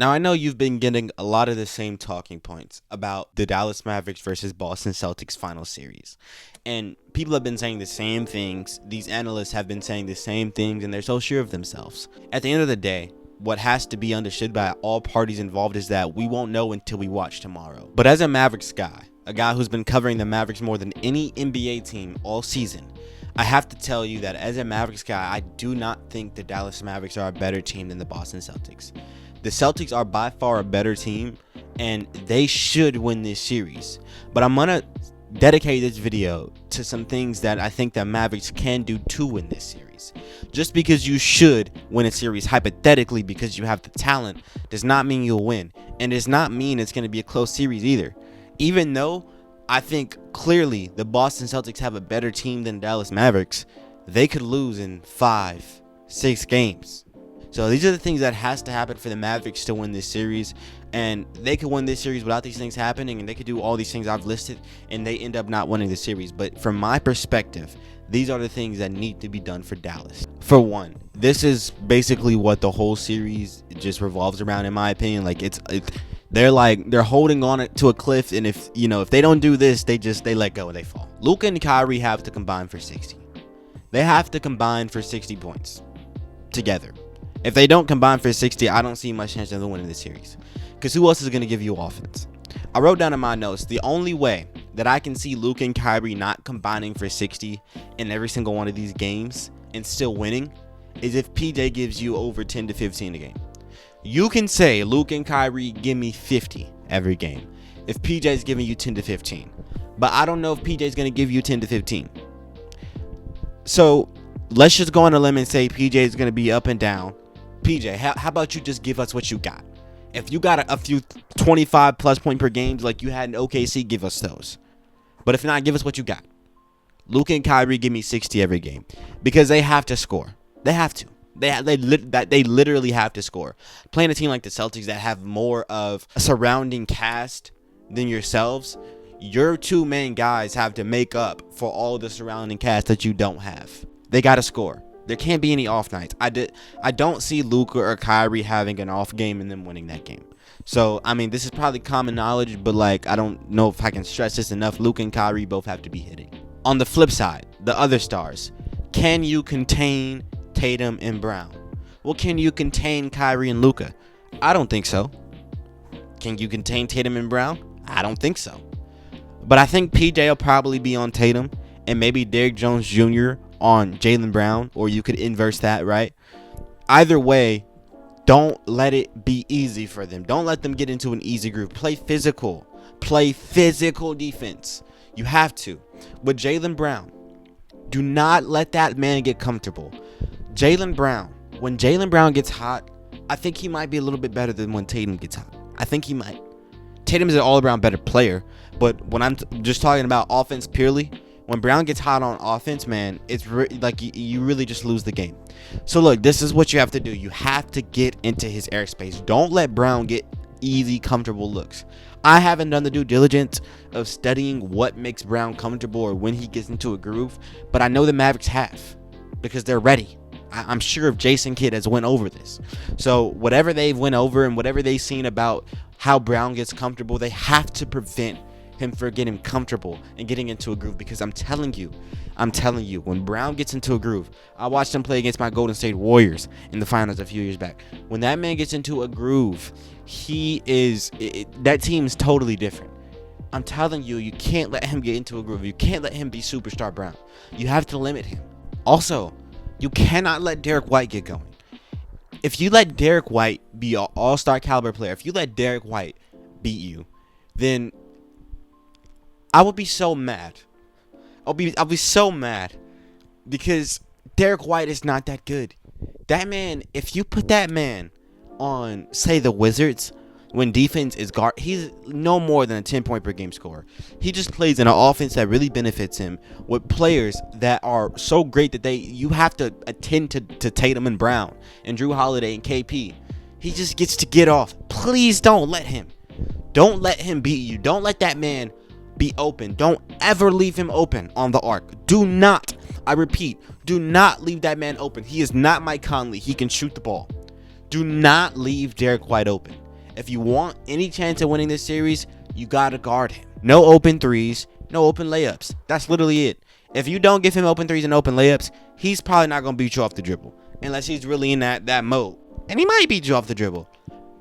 Now, I know you've been getting a lot of the same talking points about the Dallas Mavericks versus Boston Celtics final series. And people have been saying the same things. These analysts have been saying the same things, and they're so sure of themselves. At the end of the day, what has to be understood by all parties involved is that we won't know until we watch tomorrow. But as a Mavericks guy, a guy who's been covering the Mavericks more than any NBA team all season, I have to tell you that as a Mavericks guy, I do not think the Dallas Mavericks are a better team than the Boston Celtics. The Celtics are by far a better team, and they should win this series. But I'm going to dedicate this video to some things that I think the Mavericks can do to win this series. Just because you should win a series hypothetically because you have the talent does not mean you'll win. And does not mean it's going to be a close series either. Even though I think clearly the Boston Celtics have a better team than Dallas Mavericks, they could lose in 5-6 games. So these are the things that has to happen for the Mavericks to win this series. And they could win this series without these things happening, and they could do all these things I've listed, and they end up not winning the series. But from my perspective, these are the things that need to be done for Dallas. For one, this is basically what the whole series just revolves around, in my opinion. Like they're holding on to a cliff, and if they don't do this, they let go and they fall. Luka and Kyrie have to combine for 60. They have to combine for 60 points together. If they don't combine for 60, I don't see much chance of them winning this series. Because who else is going to give you offense? I wrote down in my notes, the only way that I can see Luka and Kyrie not combining for 60 in every single one of these games and still winning is if PJ gives you over 10 to 15 a game. You can say, Luka and Kyrie, give me 50 every game if PJ is giving you 10 to 15. But I don't know if PJ is going to give you 10 to 15. So let's just go on a limb and say PJ is going to be up and down. PJ, how about you just give us what you got? If you got a few 25 plus point per games like you had in OKC, give us those. But if not, give us what you got. Luka and Kyrie give me 60 every game because they have to score. They have to. They literally have to score. Playing a team like the Celtics that have more of a surrounding cast than yourselves, your two main guys have to make up for all the surrounding cast that you don't have. They got to score. There can't be any off nights. I don't see Luka or Kyrie having an off game and then winning that game. So, I mean, this is probably common knowledge, but I don't know if I can stress this enough. Luka and Kyrie both have to be hitting. On the flip side, the other stars, can you contain Tatum and Brown? Well, can you contain Kyrie and Luka? I don't think so. Can you contain Tatum and Brown? I don't think so. But I think PJ will probably be on Tatum and maybe Derrick Jones Jr. on JAYLEN Brown, or you could inverse that, right? Either way, don't let it be easy for them. Don't let them get into an easy groove. Play physical. Play physical defense. You have to. With JAYLEN Brown, do not let that man get comfortable. JAYLEN Brown, when JAYLEN Brown gets hot, I think he might be a little bit better than when Tatum gets hot. I think he might. Tatum is an all-around better player, but when I'm just talking about offense purely, when Brown gets hot on offense, man, it's you really just lose the game. So look, this is what you have to do. You have to get into his airspace. Don't let Brown get easy, comfortable looks. I haven't done the due diligence of studying what makes Brown comfortable or when he gets into a groove, but I know the Mavericks have because they're ready. I'm sure if Jason Kidd has went over this. So whatever they've went over and whatever they've seen about how Brown gets comfortable, they have to prevent him for getting comfortable and getting into a groove, because I'm telling you, when Brown gets into a groove, I watched him play against my Golden State Warriors in the finals a few years back. When that man gets into a groove, that team is totally different. I'm telling you, you can't let him get into a groove. You can't let him be superstar Brown. You have to limit him. Also, you cannot let Derrick White get going. If you let Derrick White be an all-star caliber player, if you let Derrick White beat you, then I would be so mad. I'll be so mad because Derrick White is not that good. That man, if you put that man on, say, the Wizards, when defense is guard, he's no more than a 10-point per game scorer. He just plays in an offense that really benefits him with players that are so great that you have to attend to Tatum and Brown and Jrue Holiday and KP. He just gets to get off. Please don't let him. Don't let him beat you. Don't let that man be open. Don't ever leave him open on the arc. Do not, I repeat, do not leave that man open. He is not Mike Conley. He can shoot the ball. Do not leave Derrick White open. If you want any chance of winning this series, you got to guard him. No open threes, no open layups. That's literally it. If you don't give him open threes and open layups, he's probably not going to beat you off the dribble. Unless he's really in that mode. And he might beat you off the dribble.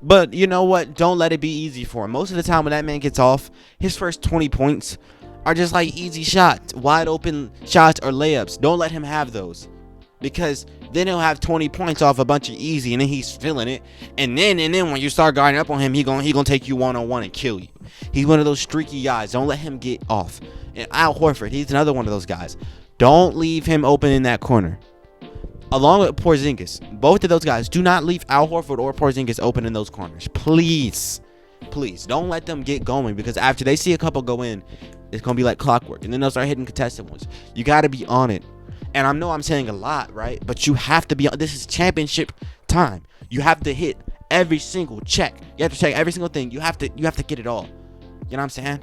But you know what? Don't let it be easy for him. Most of the time when that man gets off, his first 20 points are just like easy shots. Wide open shots or layups. Don't let him have those. Because then he'll have 20 points off a bunch of easy, and then he's feeling it. And then when you start guarding up on him, he gonna take you one-on-one and kill you. He's one of those streaky guys. Don't let him get off. And Al Horford, he's another one of those guys. Don't leave him open in that corner. Along with Porzingis, both of those guys, do not leave Al Horford or Porzingis open in those corners. Please. Please, don't let them get going, because after they see a couple go in, it's gonna be like clockwork, and then they'll start hitting contested ones. You got to be on it. And I know I'm saying a lot, right? But you have to be on. This is championship time. You have to hit every single check. You have to check every single thing. You have to get it all. You know what I'm saying?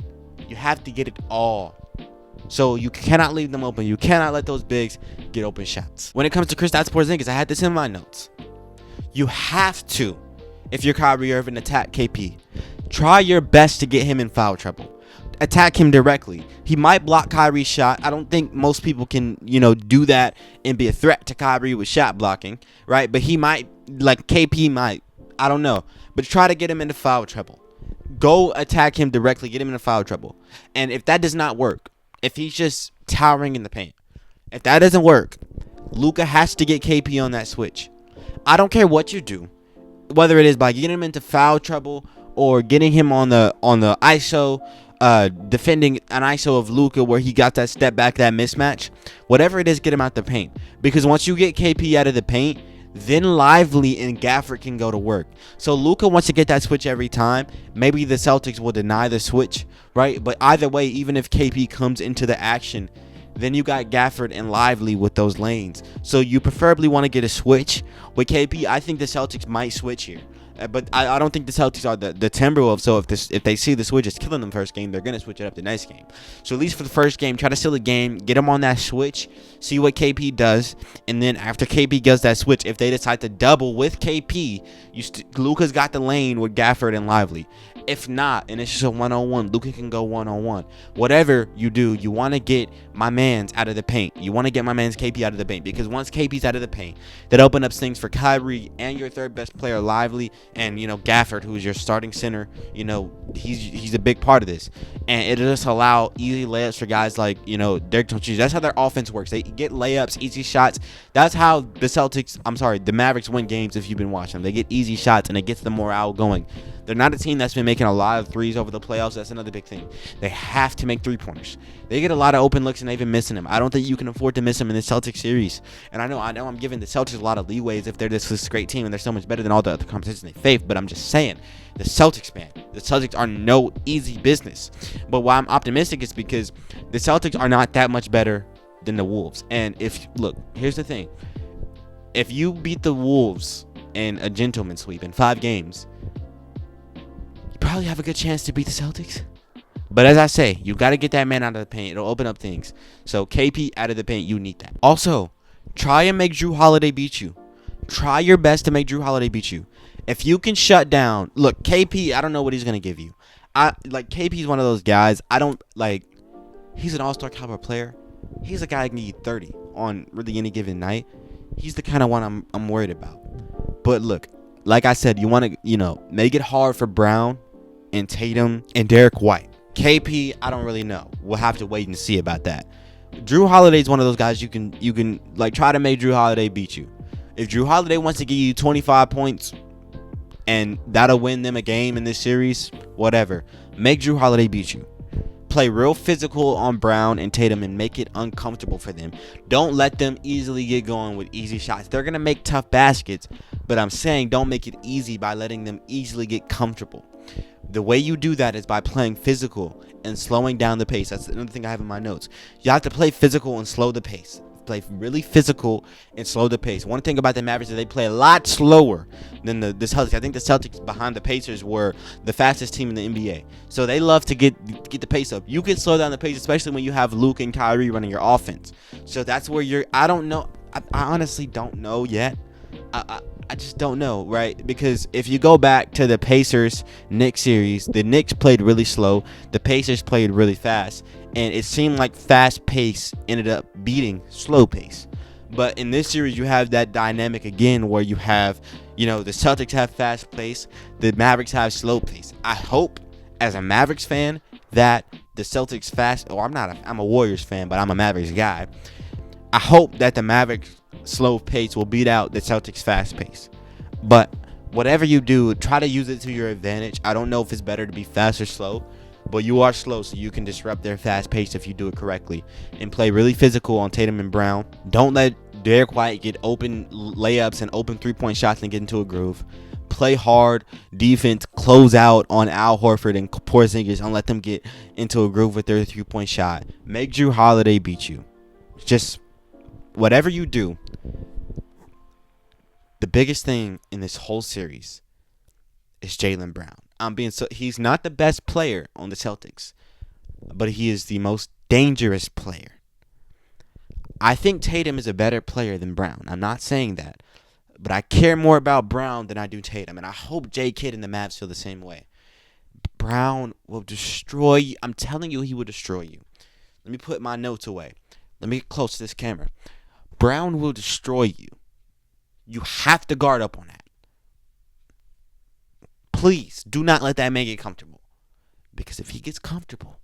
You have to get it all. So you cannot leave them open. You cannot let those bigs get open shots. When it comes to Kristaps Porzingis, I had this in my notes. You have to, if you're Kyrie Irving, attack KP. Try your best to get him in foul trouble. Attack him directly. He might block Kyrie's shot. I don't think most people can, do that and be a threat to Kyrie with shot blocking, right? But he might, like KP might. I don't know. But try to get him into foul trouble. Go attack him directly. Get him into foul trouble. And if that does not work, if he's just towering in the paint, if that doesn't work, Luka has to get KP on that switch. I don't care what you do, whether it is by getting him into foul trouble or getting him on the ISO, defending an ISO of Luka where he got that step back, that mismatch. Whatever it is, get him out the paint. Because once you get KP out of the paint, then Lively and Gafford can go to work. So Luka wants to get that switch every time. Maybe the Celtics will deny the switch, right? But either way, even if KP comes into the action, then you got Gafford and Lively with those lanes. So you preferably want to get a switch. With KP, I think the Celtics might switch here. But I don't think the Celtics are the Timberwolves. So if they see the switch is killing them first game, they're going to switch it up the next game. So at least for the first game, try to steal the game, get them on that switch, see what KP does. And then after KP does that switch, if they decide to double with KP, Luka's got the lane with Gafford and Lively. If not, and it's just a one-on-one, Luka can go one-on-one. Whatever you do, you want to get my mans out of the paint. You want to get my man's KP out of the paint, because once KP's out of the paint, that opens up things for Kyrie and your third best player, Lively, and Gafford, who's your starting center. He's a big part of this, and it'll just allow easy layups for guys like Derrick Doncic. That's how their offense works. They get layups, easy shots. That's how the Mavericks win games. If you've been watching them, they get easy shots, and it gets the morale going. They're not a team that's been making a lot of threes over the playoffs. That's another big thing. They have to make three-pointers. They get a lot of open looks, and they've been missing them. I don't think you can afford to miss them in the Celtics series. And I know I'm giving the Celtics a lot of leeways if they're this great team and they're so much better than all the other competition they face. But I'm just saying, the Celtics, man, the Celtics are no easy business. But why I'm optimistic is because the Celtics are not that much better than the Wolves. And here's the thing. If you beat the Wolves in a gentleman's sweep in 5 games, probably have a good chance to beat the Celtics. But as I say, you got to get that man out of the paint. It'll open up things. So KP out of the paint, you need that. Also, try and make Jrue Holiday beat you. Try your best to make Jrue Holiday beat you. If you can shut down, KP, I don't know what he's going to give you. KP's one of those guys. He's an all-star caliber player. He's a guy that can give you 30 on really any given night. He's the kind of one I'm worried about. But look, like I said, you want to, make it hard for Brown and Tatum and Derrick White. KP, I don't really know. We'll have to wait and see about that. Jrue Holiday is one of those guys you can try to make Jrue Holiday beat you. If Jrue Holiday wants to give you 25 points and that'll win them a game in this series, whatever. Make Jrue Holiday beat you. Play real physical on Brown and Tatum and make it uncomfortable for them. Don't let them easily get going with easy shots. They're going to make tough baskets, but I'm saying don't make it easy by letting them easily get comfortable. The way you do that is by playing physical and slowing down the pace. That's another thing I have in my notes. You have to play physical and slow the pace. Play really physical and slow the pace. One thing about the Mavericks is they play a lot slower than the Celtics. I think the Celtics behind the Pacers were the fastest team in the NBA. So they love to get the pace up. You can slow down the pace, especially when you have Luka and Kyrie running your offense. So that's where I don't know. I honestly don't know yet. I just don't know, right? Because if you go back to the Pacers Knicks series, the Knicks played really slow, the Pacers played really fast, and it seemed like fast pace ended up beating slow pace. But in this series, you have that dynamic again where you have, the Celtics have fast pace, the Mavericks have slow pace. I hope, as a Mavericks fan, that the Celtics I'm a Warriors fan, but I'm a Mavericks guy. I hope that the Mavericks slow pace will beat out the Celtics fast pace. But whatever you do, try to use it to your advantage. I don't know if it's better to be fast or slow, but you are slow, so you can disrupt their fast pace if you do it correctly. And play really physical on Tatum and Brown. Don't let Derrick White get open layups and open three-point shots and get into a groove. Play hard defense, close out on Al Horford and Porzingis, and let them get into a groove with their three-point shot. Make Jrue Holiday beat you. Just whatever you do, the biggest thing in this whole series is Jaylen Brown. He's not the best player on the Celtics, but he is the most dangerous player. I think Tatum is a better player than Brown. I'm not saying that, but I care more about Brown than I do Tatum, and I hope J. Kidd and the Mavs feel the same way. Brown will destroy you. I'm telling you, he will destroy you. Let me put my notes away. Let me get close to this camera. Brown will destroy you. You have to guard up on that. Please do not let that man get comfortable. Because if he gets comfortable,